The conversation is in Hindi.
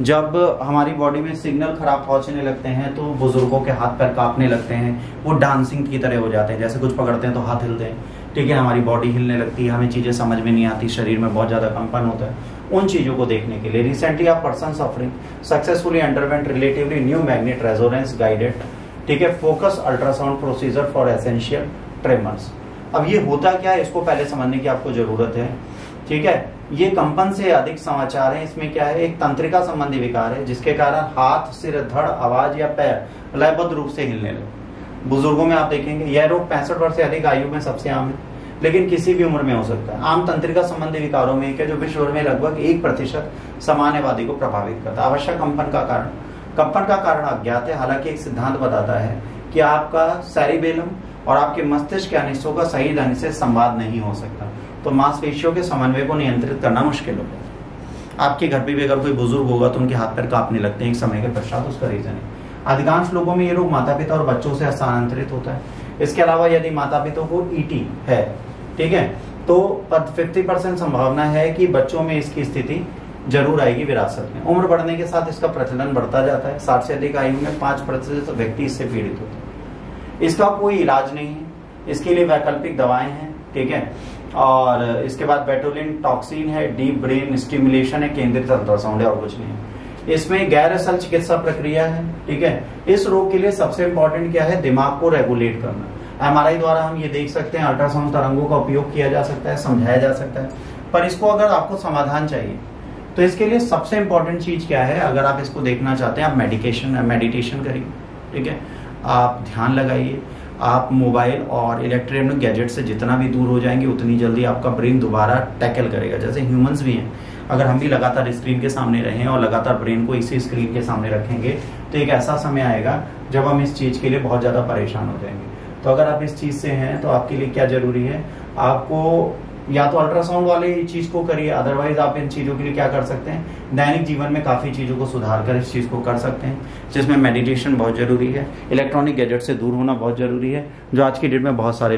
जब हमारी बॉडी में सिग्नल खराब पहुंचने लगते हैं तो बुजुर्गों के हाथ पैर कांपने लगते हैं, वो डांसिंग की तरह हो जाते हैं, जैसे कुछ पकड़ते हैं तो हाथ हिलते हैं, ठीक है, हमारी बॉडी हिलने लगती है, हमें चीजें समझ में नहीं आती, शरीर में बहुत ज्यादा कंपन होता है। उन चीजों को देखने के लिए recently a person suffering successfully underwent relatively new magnet resonance guided, ठीक है, focus ultrasound procedure for essential tremors. अब ये होता क्या है इसको पहले समझने की आपको जरूरत है, ठीक है। ये कंपन से अधिक समाचार है, इसमें क्या है, एक तंत्रिका संबंधी विकार है जिसके कारण हाथ, सिर, धड़, आवाज या पैर लयबद्ध रूप से हिलने लगे। बुजुर्गों में आप देखेंगे यह रोग 65 वर्ष से अधिक आयु में सबसे आम है, लेकिन किसी भी उम्र में हो सकता है। आम तंत्रिका संबंधी विकारों में एक है जो विश्व भर में लगभग 1% सामान्यवादी को प्रभावित करता है। आवश्यक कंपन का कारण अज्ञात है, हालांकि एक सिद्धांत बताता है कि आपका सेरिबेलम और आपके मस्तिष्क के अनिश्चों का सही ढंग से संवाद नहीं हो सकता, तो मांसपेशियों के समन्वय को नियंत्रित करना मुश्किल होगा। आपके घर पे भी अगर कोई बुजुर्ग होगा तो उनके हाथ पैर कांपने लगते हैं एक समय के पश्चात, उसका रीजन है अधिकांश लोगों में ये रोग माता पिता और बच्चों से स्थानांतरित होता है। इसके अलावा यदि माता पिता को ईटी है, ठीक है, तो 50% संभावना है कि बच्चों में इसकी स्थिति जरूर आएगी विरासत में। उम्र बढ़ने के साथ इसका प्रचलन बढ़ता जाता है। 60 से अधिक आयु में 5% व्यक्ति इससे पीड़ित होते हैं। इसका कोई इलाज नहीं है, इसके लिए वैकल्पिक दवाएं हैं, ठीक है, और इसके बाद बेटोलिन टॉक्सिन है, डीप ब्रेन स्टिमुलेशन है, केंद्रित अल्ट्रासाउंड है, और कुछ नहीं है। इसमें गैर असल चिकित्सा प्रक्रिया है, ठीक है। इस रोग के लिए सबसे इंपॉर्टेंट क्या है, दिमाग को रेगुलेट करना। एमआरआई द्वारा हम ये देख सकते हैं, अल्ट्रासाउंड तरंगों का उपयोग किया जा सकता है, समझाया जा सकता है, पर इसको अगर आपको समाधान चाहिए तो इसके लिए सबसे इंपॉर्टेंट चीज क्या है, अगर आप इसको देखना चाहते हैं आप मेडिटेशन करिए, ठीक है, आप ध्यान लगाइए, आप मोबाइल और इलेक्ट्रॉनिक गैजेट से जितना भी दूर हो जाएंगे उतनी जल्दी आपका ब्रेन दोबारा टैकल करेगा। जैसे ह्यूमंस भी हैं, अगर हम भी लगातार स्क्रीन के सामने रहें और लगातार ब्रेन को इसी स्क्रीन के सामने रखेंगे तो एक ऐसा समय आएगा जब हम इस चीज के लिए बहुत ज्यादा परेशान हो जाएंगे। तो अगर आप इस चीज से हैं तो आपके लिए क्या जरूरी है, आपको या तो अल्ट्रासाउंड वाली चीज को करिए, अदरवाइज आप इन चीजों के लिए क्या कर सकते हैं, दैनिक जीवन में काफी चीजों को सुधार कर इस चीज को कर सकते हैं, जिसमें मेडिटेशन बहुत जरूरी है, इलेक्ट्रॉनिक गैजेट से दूर होना बहुत जरूरी है, जो आज की डेट में बहुत सारे लोग